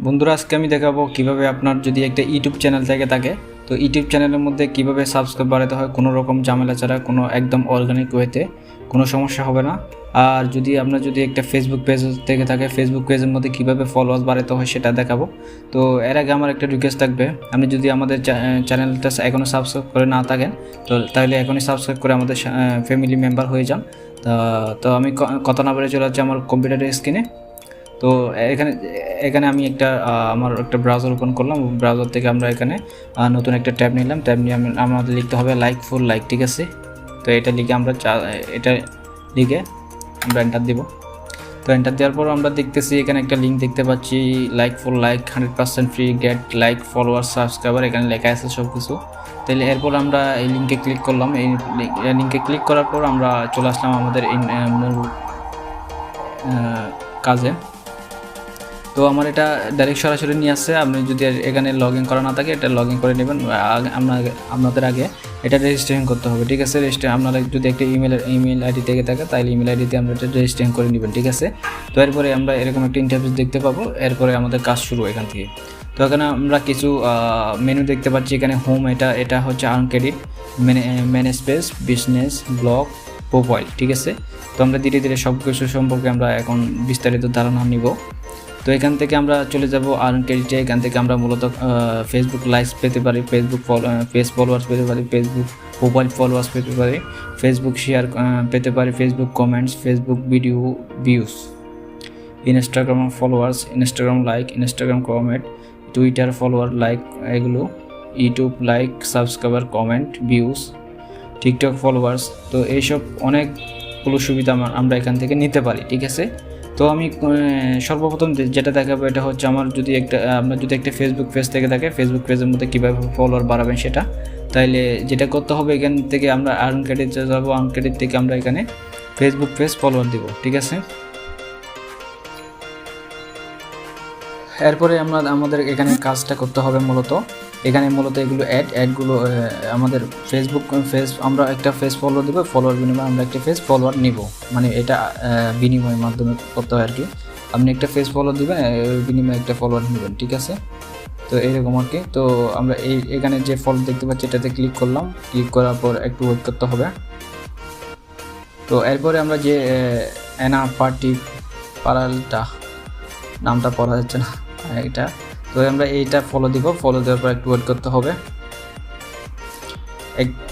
বন্ধুরা, আজকে আমি দেখাবো কিভাবে আপনার যদি একটা ইউটিউব চ্যানেল থেকে থাকে তো ইউটিউব চ্যানেলের মধ্যে কিভাবে সাবস্ক্রাইব বাড়াতে হয় কোনো রকম ঝামেলা ছাড়া, কোনো একদম অর্গানিক ওয়েতে, কোনো সমস্যা হবে না। আর যদি আপনার যদি একটা ফেসবুক পেজ থেকে থাকে, ফেসবুক পেজের মধ্যে কিভাবে ফলোয়ার্স বাড়াতে হয় সেটা দেখাবো। তো এর আগে আমার একটা রিকোয়েস্ট থাকবে, আপনি যদি আমাদের চ্যানেলটা এখনও সাবস্ক্রাইব করে না থাকেন তো তাহলে এখনই সাবস্ক্রাইব করে আমাদের ফ্যামিলি মেম্বার হয়ে যান। তো আমি কথা না বলে চলে যাচ্ছি আমার কম্পিউটারের স্ক্রিনে। তো এখানে এখানে আমি আমার একটা ব্রাউজার ওপেন করলাম। ব্রাউজার থেকে আমরা এখানে নতুন একটা ট্যাব নিলাম। ট্যাব নিয়ে আমাদের লিখতে হবে লাইক ফর লাইক, ঠিক আছে? তো এটা লিখে এটা লিখে আমরা এন্টার দিব। তো এন্টার দেওয়ার পর আমরা দেখতেছি এখানে একটা লিঙ্ক দেখতে পাচ্ছি, like for like 100% free, gate like follower subscriber, এখানে লেখা আছে সব কিছু। তাহলে এরপর আমরা এই লিঙ্কে ক্লিক করলাম। এই লিঙ্কে ক্লিক করার পর আমরা চলে আসলাম আমাদের মূল কাজে। তো আমার এটা ডাইরেক্ট সরাসরি নিয়ে আসছে। আপনি যদি এখানে লগ ইন করা না থাকে এটা লগ ইন করে নেবেন। আপনাদের আগে এটা রেজিস্ট্রেশন করতে হবে, ঠিক আছে? আপনারা যদি একটা ইমেল আইডি থেকে থাকে তাহলে ইমেল আইডিতে আমরা এটা রেজিস্ট্রেশন করে নেবেন, ঠিক আছে? তো এরপরে আমরা এরকম একটা ইন্টারফেস দেখতে পাবো। এরপরে আমাদের কাজ শুরু এখান থেকে। তো এখানে আমরা কিছু মেনু দেখতে পাচ্ছি। এখানে হোম, এটা হচ্ছে earn credit, manage page, business, blog, profile, ঠিক আছে? তো আমরা ধীরে ধীরে সব কিছু সম্পর্কে আমরা এখন বিস্তারিত ধারণা নিব। তো এখান থেকে আমরা চলে যাব আর্ন ক্রেডিটে। এখান থেকে আমরা মূলত ফেসবুক লাইকস পেতে পারি, ফেসবুক পেজ ফলোয়ার্স পেতে পারি, ফেসবুক প্রোফাইল ফলোয়ার্স পেতে পারি, ফেসবুক শেয়ার পেতে পারি, Facebook comments, Facebook video views, Instagram followers, Instagram like, Instagram comment, Twitter follower like, এগুলো YouTube like, subscriber, comment, views, TikTok followers. তো এইসব অনেকগুলো সুবিধা আমরা এখান থেকে নিতে পারি, ঠিক আছে? তো আমি সর্বপ্রথম যেটা দেখাবো এটা হচ্ছে আপনার যদি একটা ফেসবুক পেজ থেকে থাকে, ফেসবুক পেজের মধ্যে কীভাবে ফলোয়ার বাড়াবেন সেটা। তাইলে যেটা করতে হবে, এখান থেকে আমরা আর্ন ক্রেডিট যাবো। আর্ন ক্রেডিট থেকে আমরা এখানে ফেসবুক পেজ ফলোয়ার দিব, ঠিক আছে? এরপরে আমাদের এখানে কাজটা করতে হবে মূলত এগুলো অ্যাডগুলো আমাদের আমরা একটা ফেস ফলোয়ার দেবো, ফলোয়ার বিনিময়ে আমরা একটা ফেস ফলোয়ার নিব, মানে এটা বিনিময়ের মাধ্যমে করতে হয় আর কি। আপনি একটা ফেস ফলোয়ার দেবেন, বিনিময়ে একটা ফলোয়ার নেবেন, ঠিক আছে? তো এইরকম আর কি। তো আমরা এখানে যে ফলো দেখতে পাচ্ছি এটাতে ক্লিক করলাম। ক্লিক করার পর একটু ওয়েট করতে হবে। তো এরপরে আমরা যে অ্যানা পার্টি পারালটা, নামটা পড়া যাচ্ছে না এটা, তো আমরা এইটা ফলো দিব। ফলো দেওয়ার পর একটু ওয়েট করতে হবে,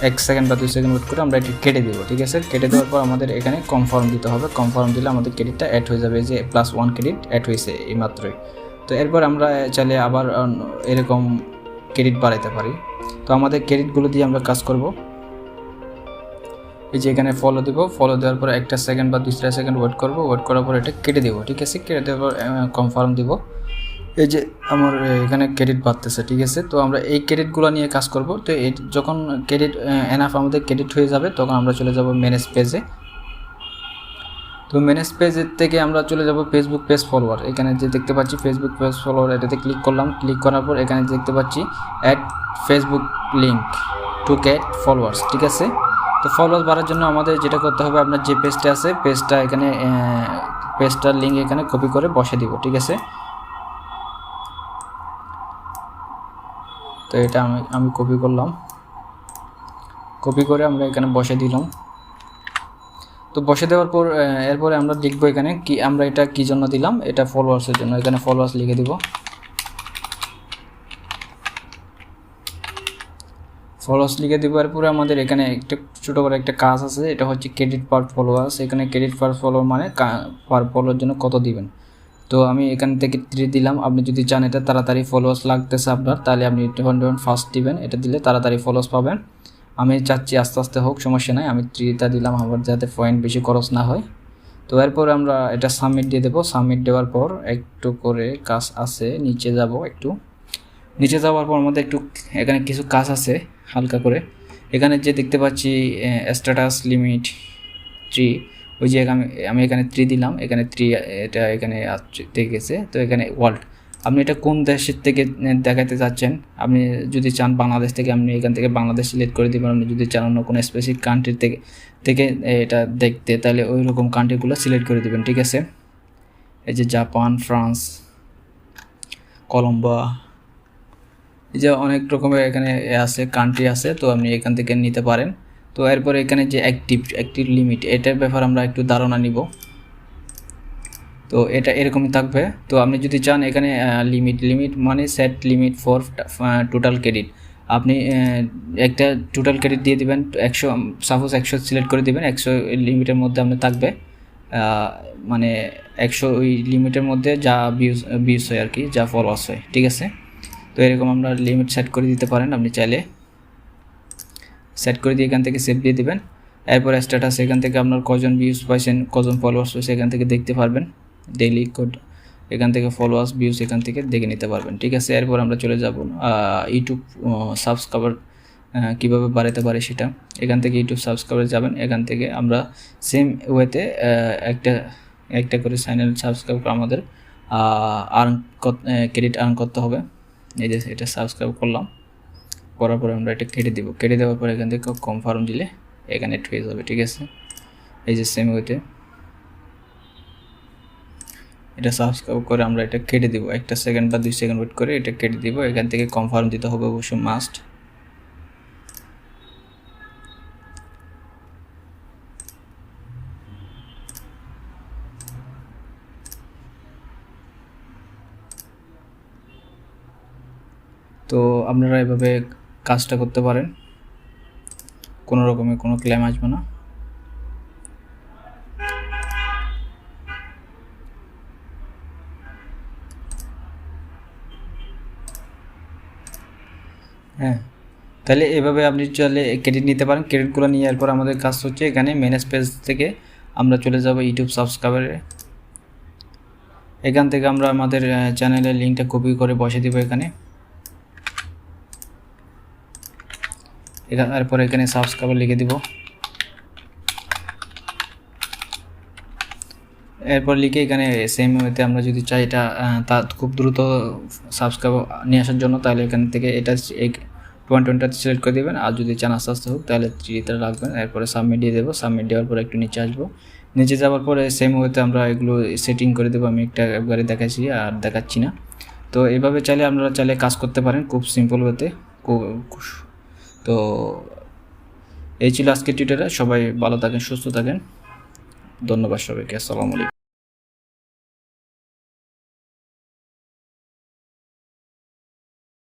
এক সেকেন্ড বা 2 সেকেন্ড ওয়েট করে আমরা এটি কেটে দেবো, ঠিক আছে? কেটে দেওয়ার পর আমাদের এখানে কনফার্ম দিতে হবে। কনফার্ম দিলে আমাদের ক্রেডিটটা অ্যাড হয়ে যাবে, যে +1 ক্রেডিট অ্যাড হয়েছে এই মাত্রই। তো এরপর আমরা চাইলে আবার এরকম ক্রেডিট বাড়াইতে পারি। তো আমাদের ক্রেডিটগুলো দিয়ে আমরা কাজ করব। এই যে এখানে ফলো দেবো। ফলো দেওয়ার পর 1 সেকেন্ড বা 2 সেকেন্ড ওয়েট করব। ওয়েট করার পর এটা কেটে দেবো, ঠিক আছে? কেটে দেওয়ার পর কনফার্ম দিব। এই যে আমার এখানে ক্রেডিট বাড়তেছে, ঠিক আছে? তো আমরা এই ক্রেডিটগুলো নিয়ে কাজ করব। তো যখন ক্রেডিট এনাফ আমাদের ক্রেডিট হয়ে যাবে তখন আমরা চলে যাব ম্যানেজ পেজে। তো ম্যানেজ পেজের থেকে আমরা চলে যাব ফেসবুক পেজ ফলোয়ার। এখানে যে দেখতে পাচ্ছি ফেসবুক পেজ ফলোয়ার, এটাতে ক্লিক করলাম। ক্লিক করার পর এখানে দেখতে পাচ্ছি ad Facebook link to get followers, ঠিক আছে? তো ফলোয়ার্স বাড়ার জন্য আমাদের যেটা করতে হবে, আপনার যে পেজটা আছে পেজটার লিঙ্ক এখানে কপি করে বসে দিব, ঠিক আছে? তো এটা আমি কপি করলাম। কপি করে আমরা এখানে বসে দিলাম। তো বসে দেওয়ার পর এরপরে আমরা লিখবো এখানে আমরা এটা কি জন্য দিলাম, এটা ফলোয়ার্সের জন্য। এখানে ফলোয়ার্স লিখে দিব। ফলোয়ার্স লিখে দেওয়ার এরপরে আমাদের এখানে একটা ছোটো করে একটা কাজ আছে, এটা হচ্ছে ক্রেডিট পার ফলোয়ার্স। এখানে ক্রেডিট পার ফলোয়ার মানে পার ফলোয়ার জন্য কত দিবেন। তো আমি এখান থেকে 3 দিলাম। আপনি যদি চান এটা তাড়াতাড়ি ফলোয়ার্স লাগতেছে আপনার, তাহলে আপনি ফার্স্ট দিবেন। এটা দিলে তাড়াতাড়ি ফলোয়ার্স পাবেন। আমি চাচ্ছি আস্তে আস্তে হোক, সমস্যা নাই। আমি 3টা দিলাম আমার, যাতে পয়েন্ট বেশি খরচ না হয়। তো এরপর আমরা এটা সাবমিট দিয়ে দেবো। সাবমিট দেওয়ার পর একটু করে কাজ আছে, নিচে যাব। একটু নিচে যাওয়ার পর আমাদের এখানে কিছু কাজ আছে হালকা করে। এখানে যে দেখতে পাচ্ছি স্ট্যাটাস লিমিট 3, ওই যে আমি এখানে 3 দিলাম। এখানে 3 এটা এখানে দেখেছে। তো এখানে ওয়ার্ল্ড, আপনি এটা কোন দেশের থেকে দেখাতে চাচ্ছেন। আপনি যদি চান বাংলাদেশ থেকে, আপনি এখান থেকে বাংলাদেশ সিলেক্ট করে দেবেন। আপনি যদি চান অন্য কোনো স্পেসিফিক কান্ট্রি থেকে এটা দেখতে, তাহলে ওই রকম কান্ট্রিগুলো সিলেক্ট করে দেবেন, ঠিক আছে? এই যে জাপান, ফ্রান্স, কলম্বা, এই যে অনেক রকমের এখানে আছে, কান্ট্রি আছে, তো আপনি এখান থেকে নিতে পারেন। তো এরপরে এখানে যে অ্যাক্টিভ লিমিট, এটার ব্যাপারে আমরা একটু ধারণা নিব। তো এটা এরকমই থাকবে। তো আপনি যদি চান এখানে লিমিট মানে set limit for total credit, আপনি একটা টোটাল ক্রেডিট দিয়ে দিবেন 100, সাপোজ 100 সিলেক্ট করে দিবেন, 100 লিমিটের মধ্যে আপনার থাকবে, মানে 100 ওই লিমিটের মধ্যে যা ভিউজ হয় আর কি, যা ফলোয়ার্স হয়, ঠিক আছে। তো এরকম আমরা লিমিট সেট করে দিতে পারেন, আপনি চাইলে সেট করে দিয়ে এখান থেকে সেভ দিয়ে দিবেন। এরপর স্ট্যাটাস, এখান থেকে আপনার কজন ভিউজ পাইছেন, কজন ফলোয়ার্স পাইছে এখান থেকে দেখতে পারবেন। ডেইলি কোড এখান থেকে ফলোয়ার্স ভিউজ এখান থেকে দেখে নিতে পারবেন, ঠিক আছে। এরপর আমরা চলে যাব ইউটিউব সাবস্ক্রাইবার কীভাবে বাড়াতে পারে সেটা। এখান থেকে ইউটিউব সাবস্ক্রাইবার যাবেন, এখান থেকে আমরা সেম ওয়েতে একটা করে চ্যানেল সাবস্ক্রাইব করে আমাদের ক্রেডিট আর্ন করতে হবে। এই যে এটা সাবস্ক্রাইব করলাম, করার পরে আমরা এটা কেটে দেওয়ার পরে এখান থেকে কনফার্ম দিলে এখানে এড হয়ে যাবে, ঠিক আছে। এই যে সেম ওয়েতে এটা সাবস্ক্রাইব করে আমরা এটা কেটে দিব, 1 সেকেন্ড বা 2 সেকেন্ড ওয়েট করে এটা কেটে দিব। এখান থেকে কনফার্ম দিতে হবে অবশ্যই, মাস্ট। তো আপনারা এভাবে কাজটা করতে পারেন, কোনো রকমের কোনো ক্লেম আসবে না। হ্যাঁ, তাহলে এভাবে আপনি চাইলে ক্রেডিট নিতে পারেন। ক্রেডিটগুলো নিয়ে এরপর আমাদের কাজ হচ্ছে এখানে ম্যানেজ পেজ থেকে আমরা চলে যাব ইউটিউব সাবস্ক্রাইবারে। এখান থেকে আমরা আমাদের চ্যানেলের লিঙ্কটা কপি করে বসে দিব এখানে। এরপর এখানে সাবস্ক্রাইবার লিখে দিব, এরপর লিখে এখানে সেম ওয়েতে আমরা যদি চাই এটা তা খুব দ্রুত সাবস্ক্রাইবার নিয়ে আসার জন্য, তাহলে এখান থেকে এটা এই 20 সিলেক্ট করে দেবেন। আর যদি চান আস্তে আস্তে হোক তাহলে 3তে রাখবেন। এরপরে সাবমিট দিয়ে দেবো। সাবমিট দেওয়ার পরে একটু নিচে আসবো, নিচে যাওয়ার পরে সেম ওয়েতে আমরা এগুলো সেটিং করে দেবো। আমি একবারে দেখাচ্ছি আর দেখাচ্ছি না। তো এইভাবে চাইলে আপনারা কাজ করতে পারেন খুব সিম্পল ওয়েতে। তো এই ছিল আজকের টিউটোরিয়াল। সবাই ভালো থাকেন, সুস্থ থাকেন। ধন্যবাদ সবাইকে। আসসালামু আলাইকুম।